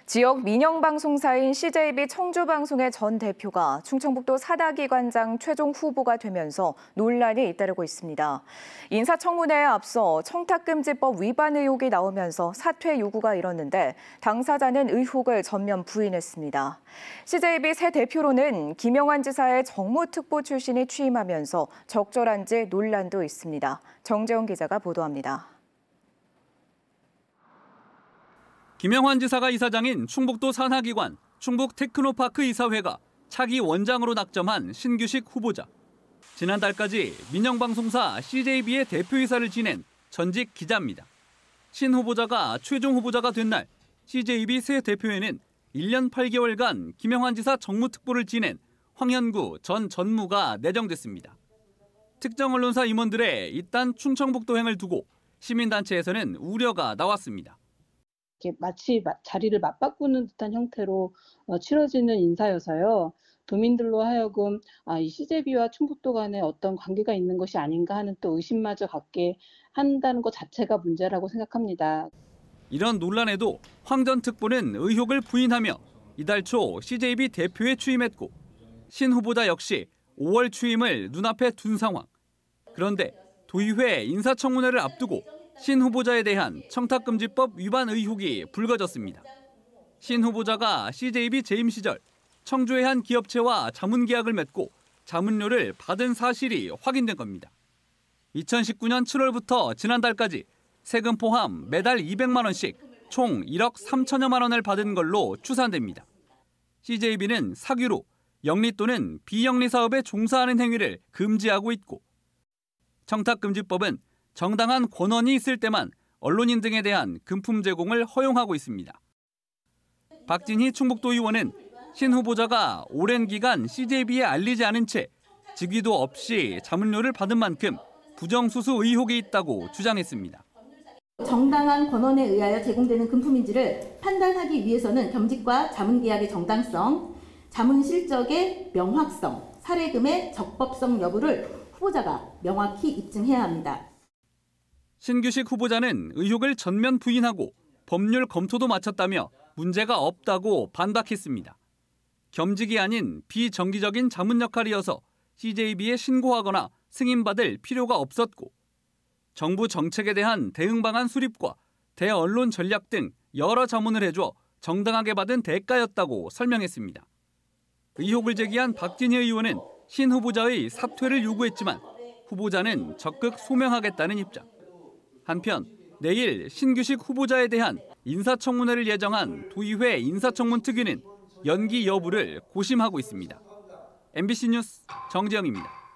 지역 민영방송사인 CJB 청주방송의 전 대표가 충청북도 사다기관장 최종 후보가 되면서 논란이 잇따르고 있습니다. 인사청문회에 앞서 청탁금지법 위반 의혹이 나오면서 사퇴 요구가 일었는데 당사자는 의혹을 전면 부인했습니다. CJB 새 대표로는 김영환 지사의 정무특보 출신이 취임하면서 적절한지 논란도 있습니다. 정재훈 기자가 보도합니다. 김영환 지사가 이사장인 충북도 산하기관 충북테크노파크 이사회가 차기 원장으로 낙점한 신규식 후보자. 지난달까지 민영방송사 CJB의 대표이사를 지낸 전직 기자입니다. 신 후보자가 최종 후보자가 된 날 CJB 새 대표에는 1년 8개월간 김영환 지사 정무특보를 지낸 황현구 전 전무가 내정됐습니다. 특정 언론사 임원들의 이딴 충청북도행을 두고 시민단체에서는 우려가 나왔습니다. 마치 자리를 맞바꾸는 듯한 형태로 치러지는 인사여서요. 도민들로 하여금 이 CJB와 충북도 간에 어떤 관계가 있는 것이 아닌가 하는 또 의심마저 갖게 한다는 것 자체가 문제라고 생각합니다. 이런 논란에도 황 전 특보는 의혹을 부인하며 이달 초 CJB 대표에 취임했고 신 후보자 역시 5월 취임을 눈앞에 둔 상황. 그런데 도의회 인사청문회를 앞두고 신 후보자에 대한 청탁금지법 위반 의혹이 불거졌습니다. 신 후보자가 CJB 재임 시절 청주의 한 기업체와 자문계약을 맺고 자문료를 받은 사실이 확인된 겁니다. 2019년 7월부터 지난달까지 세금 포함 매달 200만 원씩 총 1억 3천여만 원을 받은 걸로 추산됩니다. CJB는 사규로 영리 또는 비영리 사업에 종사하는 행위를 금지하고 있고 청탁금지법은 정당한 권한이 있을 때만 언론인 등에 대한 금품 제공을 허용하고 있습니다. 박진희 충북도 의원은 신 후보자가 오랜 기간 CJB에 알리지 않은 채 직위도 없이 자문료를 받은 만큼 부정수수 의혹이 있다고 주장했습니다. 정당한 권한에 의하여 제공되는 금품인지를 판단하기 위해서는 겸직과 자문계약의 정당성, 자문 실적의 명확성, 사례금의 적법성 여부를 후보자가 명확히 입증해야 합니다. 신규식 후보자는 의혹을 전면 부인하고 법률 검토도 마쳤다며 문제가 없다고 반박했습니다. 겸직이 아닌 비정기적인 자문 역할이어서 CJB에 신고하거나 승인받을 필요가 없었고 정부 정책에 대한 대응 방안 수립과 대언론 전략 등 여러 자문을 해줘 정당하게 받은 대가였다고 설명했습니다. 의혹을 제기한 박진희 의원은 신 후보자의 사퇴를 요구했지만 후보자는 적극 소명하겠다는 입장. 한편 내일 신규식 후보자에 대한 인사청문회를 예정한 도의회 인사청문 특위는 연기 여부를 고심하고 있습니다. MBC 뉴스 정재영입니다.